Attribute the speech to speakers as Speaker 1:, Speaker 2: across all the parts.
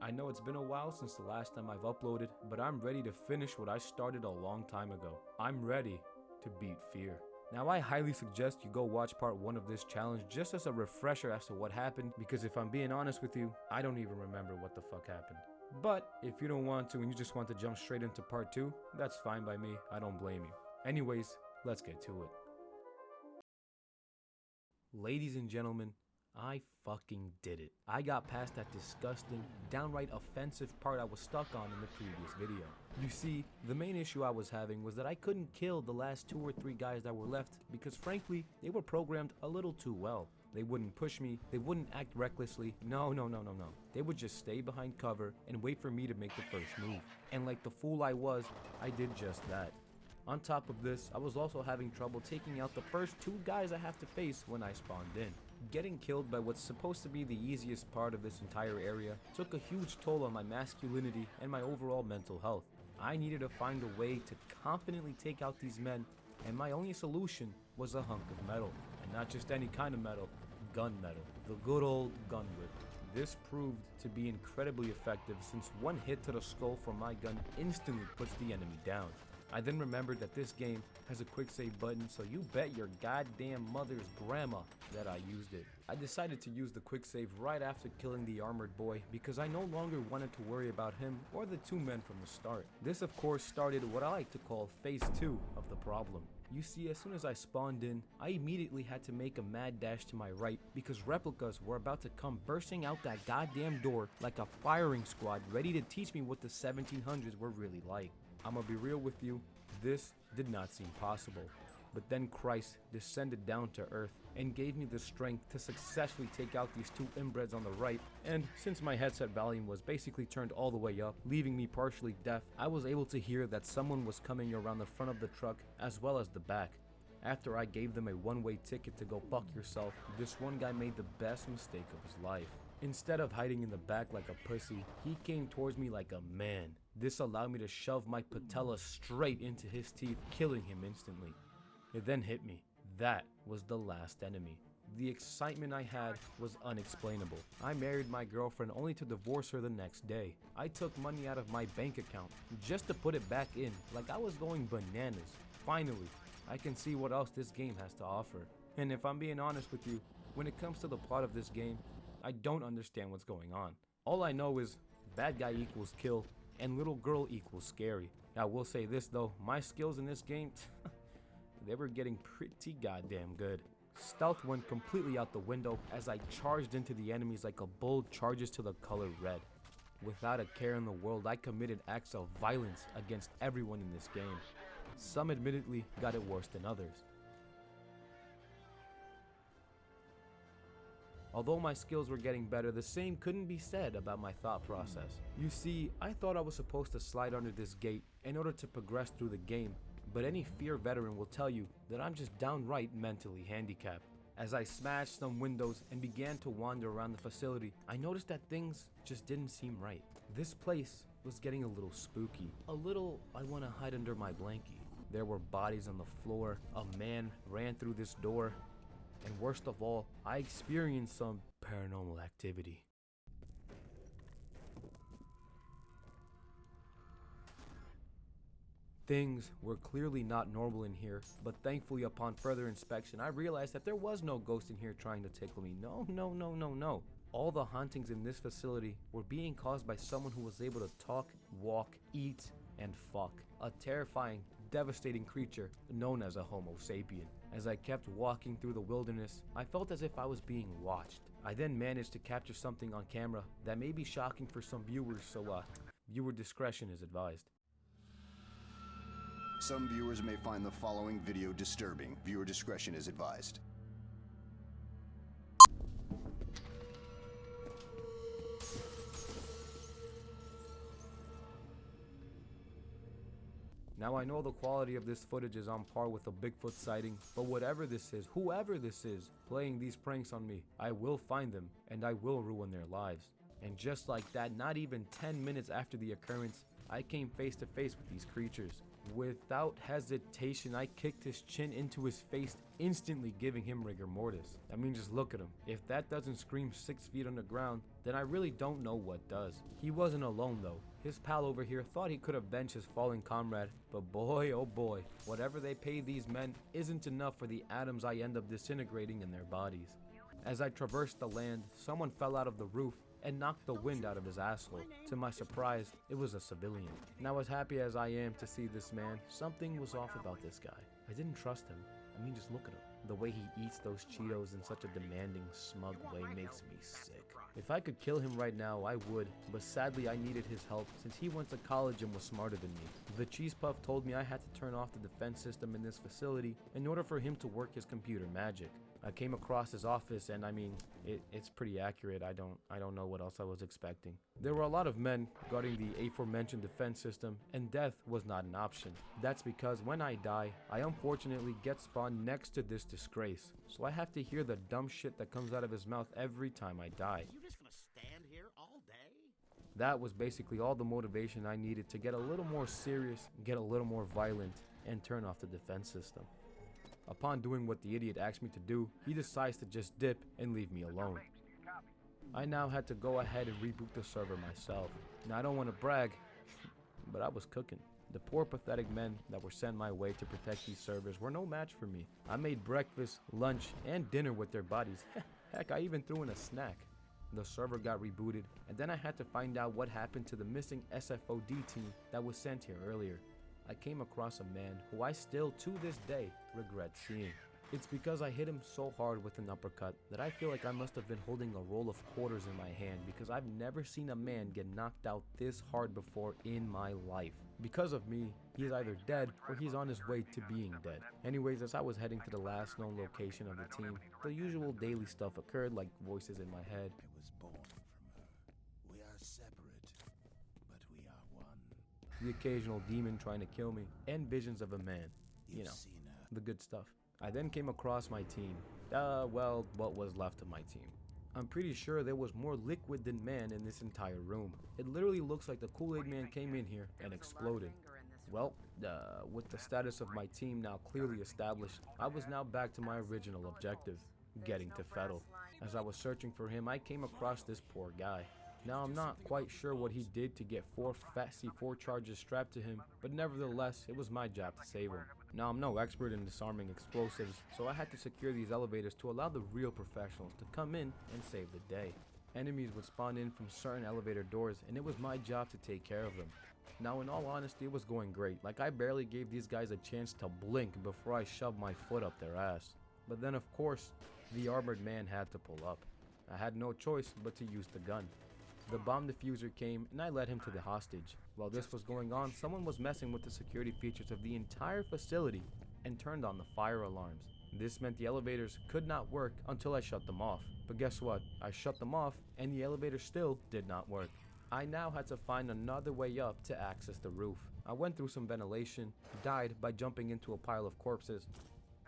Speaker 1: I know it's been a while since the last time I've uploaded, but I'm ready to finish what I started a long time ago. I'm ready to beat fear. Now I highly suggest you go watch part 1 of this challenge just as a refresher as to what happened, because if I'm being honest with you, I don't even remember what the fuck happened. But if you don't want to and you just want to jump straight into part 2, that's fine by me, I don't blame you. Anyways, let's get to it. Ladies and gentlemen, I fucking did it. I got past that disgusting, downright offensive part I was stuck on in the previous video. You see, the main issue I was having was that I couldn't kill the last 2 or 3 guys that were left because frankly, they were programmed a little too well. They wouldn't push me, they wouldn't act recklessly, no. They would just stay behind cover and wait for me to make the first move. And like the fool I was, I did just that. On top of this, I was also having trouble taking out the first 2 guys I have to face when I spawned in. Getting killed by what's supposed to be the easiest part of this entire area took a huge toll on my masculinity and my overall mental health. I needed to find a way to confidently take out these men, and my only solution was a hunk of metal. And not just any kind of metal, gun metal. The good old gun whip. This proved to be incredibly effective since one hit to the skull from my gun instantly puts the enemy down. I then remembered that this game has a quick save button, so you bet your goddamn mother's grandma that I used it. I decided to use the quick save right after killing the armored boy because I no longer wanted to worry about him or the 2 men from the start. This of course started what I like to call phase 2 of the problem. You see, as soon as I spawned in, I immediately had to make a mad dash to my right because replicas were about to come bursting out that goddamn door like a firing squad ready to teach me what the 1700s were really like. I'ma be real with you, this did not seem possible. But then Christ descended down to earth and gave me the strength to successfully take out these 2 inbreds on the right, and since my headset volume was basically turned all the way up, leaving me partially deaf, I was able to hear that someone was coming around the front of the truck as well as the back. After I gave them a one-way ticket to go fuck yourself, this one guy made the best mistake of his life. Instead of hiding in the back like a pussy, he came towards me like a man. This allowed me to shove my patella straight into his teeth, killing him instantly. It then hit me. That was the last enemy. The excitement I had was unexplainable. I married my girlfriend only to divorce her the next day. I took money out of my bank account just to put it back in like I was going bananas. Finally, I can see what else this game has to offer. And if I'm being honest with you, when it comes to the plot of this game, I don't understand what's going on. All I know is bad guy equals kill and little girl equals scary. Now, I will say this though, my skills in this game, they were getting pretty goddamn good. Stealth went completely out the window as I charged into the enemies like a bull charges to the color red. Without a care in the world, I committed acts of violence against everyone in this game. Some admittedly got it worse than others. Although my skills were getting better, the same couldn't be said about my thought process. You see, I thought I was supposed to slide under this gate in order to progress through the game, but any F.E.A.R veteran will tell you that I'm just downright mentally handicapped. As I smashed some windows and began to wander around the facility, I noticed that things just didn't seem right. This place was getting a little spooky. A little, I want to hide under my blankie. There were bodies on the floor, a man ran through this door, and worst of all, I experienced some paranormal activity. Things were clearly not normal in here, but thankfully upon further inspection, I realized that there was no ghost in here trying to tickle me. No. All the hauntings in this facility were being caused by someone who was able to talk, walk, eat, and fuck. A terrifying, devastating creature known as a Homo sapien. As I kept walking through the wilderness, I felt as if I was being watched. I then managed to capture something on camera that may be shocking for some viewers, so viewer discretion is advised.
Speaker 2: Some viewers may find the following video disturbing. Viewer discretion is advised.
Speaker 1: Now I know the quality of this footage is on par with a Bigfoot sighting, but whatever this is, whoever this is, playing these pranks on me, I will find them and I will ruin their lives. And just like that, not even 10 minutes after the occurrence, I came face to face with these creatures. Without hesitation, I kicked his chin into his face, instantly giving him rigor mortis. I mean, just look at him. If that doesn't scream 6 feet underground, then I really don't know what does. He wasn't alone though. His pal over here thought he could avenge his fallen comrade, but boy oh boy, whatever they pay these men isn't enough for the atoms I end up disintegrating in their bodies. As I traversed the land, someone fell out of the roof and knocked the wind out of his asshole. To my surprise, it was a civilian. Now, as happy as I am to see this man, something was off about this guy. I didn't trust him. I mean, just look at him. The way he eats those Cheetos in such a demanding, smug way makes me sick. If I could kill him right now, I would, but sadly I needed his help since he went to college and was smarter than me. The cheese puff told me I had to turn off the defense system in this facility in order for him to work his computer magic. I came across his office and I mean, it's pretty accurate. I don't know what else I was expecting. There were a lot of men guarding the aforementioned defense system, and death was not an option. That's because when I die, I unfortunately get spawned next to this disgrace. So I have to hear the dumb shit that comes out of his mouth every time I die.
Speaker 3: You just gonna stand here all day?
Speaker 1: That was basically all the motivation I needed to get a little more serious, get a little more violent, and turn off the defense system. Upon doing what the idiot asked me to do, he decides to just dip and leave me alone. I now had to go ahead and reboot the server myself. Now I don't want to brag, but I was cooking. The poor pathetic men that were sent my way to protect these servers were no match for me. I made breakfast, lunch, and dinner with their bodies. Heck, I even threw in a snack. The server got rebooted, and then I had to find out what happened to the missing SFOD team that was sent here earlier. I came across a man who I still, to this day, regret seeing. It's because I hit him so hard with an uppercut that I feel like I must have been holding a roll of quarters in my hand, because I've never seen a man get knocked out this hard before in my life. Because of me, he is either dead or he's on his way to being dead. Anyways, as I was heading to the last known location of the team, the usual daily stuff occurred, like voices in my head.
Speaker 3: I was born from her. We are separate, but we are one.
Speaker 1: The occasional demon trying to kill me, and visions of a man. You know,
Speaker 3: Seen her.
Speaker 1: the good stuff. I then came across my team. Well, what was left of my team. I'm pretty sure there was more liquid than man in this entire room. It literally looks like the Kool-Aid man came in here and exploded. Well, with the status of my team now clearly established, I was now back to my original objective, getting to F.E.A.R. As I was searching for him, I came across this poor guy. Now, I'm not quite sure what he did to get 4 fat C4 charges strapped to him, but nevertheless, it was my job to save him. Now, I'm no expert in disarming explosives, so I had to secure these elevators to allow the real professionals to come in and save the day. Enemies would spawn in from certain elevator doors, and it was my job to take care of them. Now, in all honesty, it was going great. Like, I barely gave these guys a chance to blink before I shoved my foot up their ass. But then, of course, the armored man had to pull up. I had no choice but to use the gun. The bomb diffuser came, and I led him to the hostage. While this was going on, someone was messing with the security features of the entire facility and turned on the fire alarms. This meant the elevators could not work until I shut them off. But guess what? I shut them off, and the elevator still did not work. I now had to find another way up to access the roof. I went through some ventilation, died by jumping into a pile of corpses,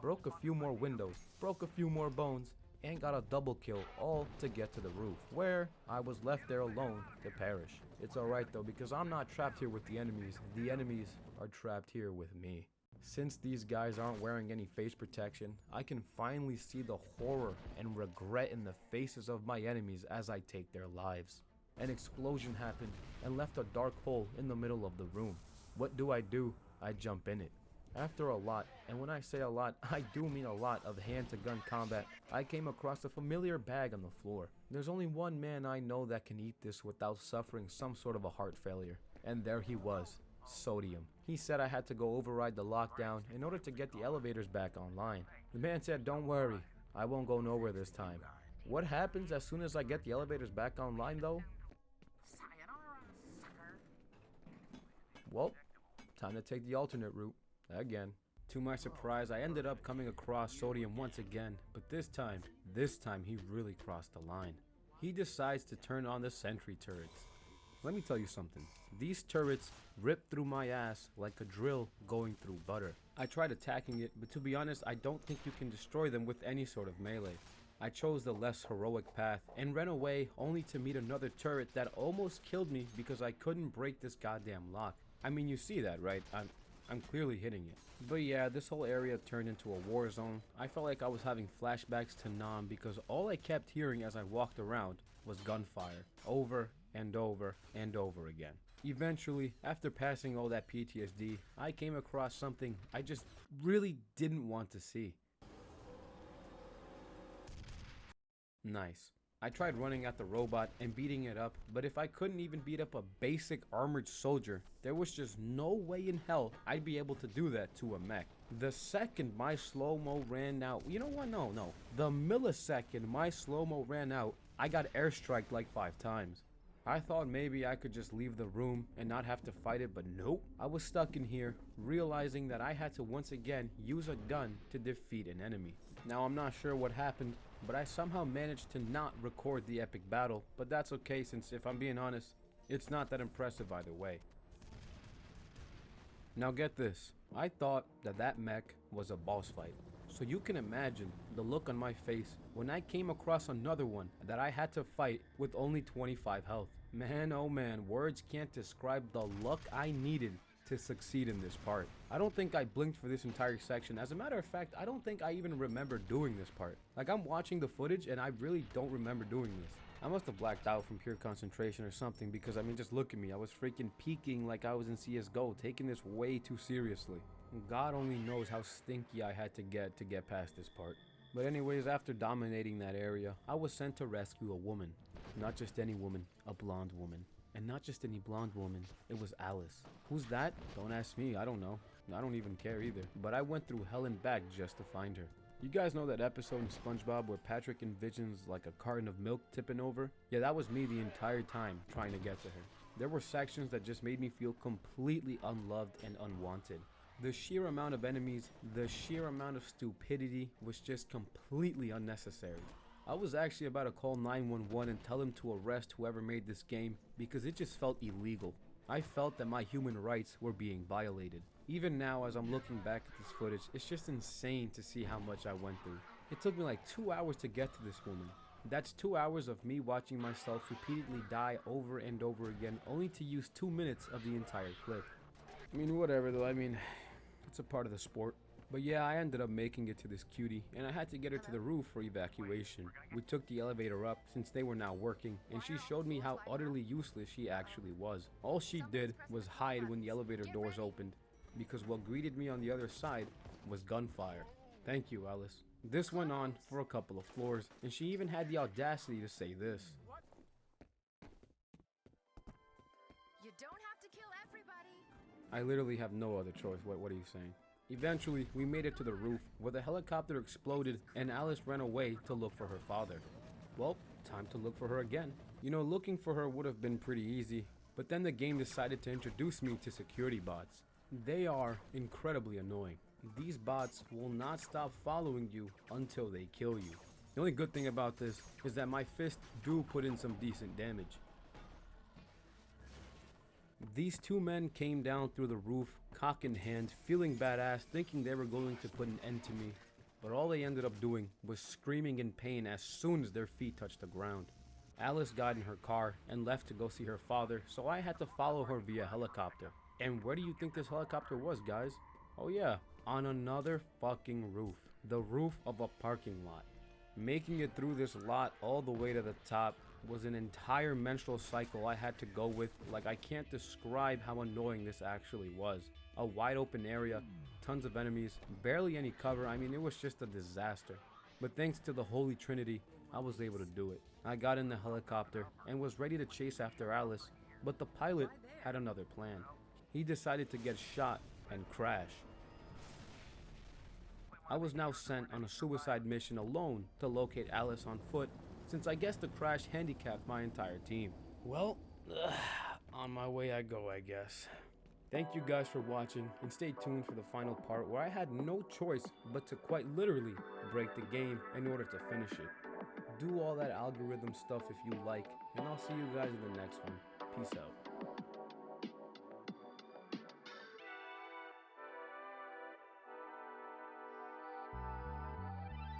Speaker 1: broke a few more windows, broke a few more bones, and got a double kill, all to get to the roof, where I was left there alone to perish. It's alright though, because I'm not trapped here with the enemies are trapped here with me. Since these guys aren't wearing any face protection, I can finally see the horror and regret in the faces of my enemies as I take their lives. An explosion happened and left a dark hole in the middle of the room. What do? I jump in it. After a lot, and when I say a lot, I do mean a lot of hand-to-gun combat, I came across a familiar bag on the floor. There's only one man I know that can eat this without suffering some sort of a heart failure. And there he was, Sodium. He said I had to go override the lockdown in order to get the elevators back online. The man said, "Don't worry, I won't go nowhere this time." What happens as soon as I get the elevators back online though? Well, time to take the alternate route. Again. To my surprise, I ended up coming across Sodium once again, but this time he really crossed the line. He decides to turn on the sentry turrets. Let me tell you something. These turrets rip through my ass like a drill going through butter. I tried attacking it, but to be honest, I don't think you can destroy them with any sort of melee. I chose the less heroic path and ran away only to meet another turret that almost killed me because I couldn't break this goddamn lock. I mean, you see that, right? I'm clearly hitting it. But yeah, this whole area turned into a war zone. I felt like I was having flashbacks to Nam because all I kept hearing as I walked around was gunfire, over and over and over again. Eventually, after passing all that PTSD, I came across something I just really didn't want to see. Nice. I tried running at the robot and beating it up, but if I couldn't even beat up a basic armored soldier, there was just no way in hell I'd be able to do that to a mech. The second my slow-mo ran out, you know what, no. The millisecond my slow-mo ran out, I got airstriked like 5 times. I thought maybe I could just leave the room and not have to fight it, but nope. I was stuck in here, realizing that I had to once again use a gun to defeat an enemy. Now I'm not sure what happened, but I somehow managed to not record the epic battle, but that's okay since if I'm being honest, it's not that impressive either way. Now get this, I thought that mech was a boss fight. So you can imagine the look on my face when I came across another one that I had to fight with only 25 health. Man, oh man, words can't describe the luck I needed to succeed in this part. I don't think I blinked for this entire section. As a matter of fact, I don't think I even remember doing this part. Like, I'm watching the footage and I really don't remember doing this. I must have blacked out from pure concentration or something because, I mean, just look at me. I was freaking peeking like I was in CSGO, taking this way too seriously. God only knows how stinky I had to get past this part. But anyways, after dominating that area, I was sent to rescue a woman. Not just any woman, a blonde woman. And not just any blonde woman, it was Alice. Who's that? Don't ask me, I don't know. I don't even care either. But I went through hell and back just to find her. You guys know that episode in SpongeBob where Patrick envisions like a carton of milk tipping over? Yeah, that was me the entire time trying to get to her. There were sections that just made me feel completely unloved and unwanted. The sheer amount of enemies, the sheer amount of stupidity was just completely unnecessary. I was actually about to call 911 and tell him to arrest whoever made this game because it just felt illegal. I felt that my human rights were being violated. Even now, as I'm looking back at this footage, it's just insane to see how much I went through. It took me like 2 hours to get to this woman. That's 2 hours of me watching myself repeatedly die over and over again, only to use 2 minutes of the entire clip. I mean, whatever though, I mean, it's a part of the sport. But yeah, I ended up making it to this cutie, and I had to get her to the roof for evacuation. We took the elevator up since they were now working, and she showed me how utterly useless she actually was. All she did was hide when the elevator doors opened, because what greeted me on the other side was gunfire. Thank you, Alice. This went on for a couple of floors, and she even had the audacity to say this.
Speaker 4: You don't have to kill everybody.
Speaker 1: I literally have no other choice. What are you saying? Eventually, we made it to the roof, where the helicopter exploded and Alice ran away to look for her father. Well, time to look for her again. You know, looking for her would have been pretty easy, but then the game decided to introduce me to security bots. They are incredibly annoying. These bots will not stop following you until they kill you. The only good thing about this is that my fists do put in some decent damage. These 2 men came down through the roof, cock in hand, feeling badass, thinking they were going to put an end to me. But all they ended up doing was screaming in pain as soon as their feet touched the ground. Alice got in her car and left to go see her father, so I had to follow her via helicopter. And where do you think this helicopter was, guys? Oh yeah, on another fucking roof. The roof of a parking lot. Making it through this lot all the way to the top was an entire menstrual cycle I had to go with. Like, I can't describe how annoying this actually was. A wide open area, tons of enemies, barely any cover. I mean, it was just a disaster. But thanks to the Holy Trinity, I was able to do it. I got in the helicopter and was ready to chase after Alice, but the pilot had another plan. He decided to get shot and crash. I was now sent on a suicide mission alone to locate Alice on foot, since I guess the crash handicapped my entire team. Well, on my way I go, I guess. Thank you guys for watching, and stay tuned for the final part where I had no choice but to quite literally break the game in order to finish it. Do all that algorithm stuff if you like, and I'll see you guys in the next one. Peace out.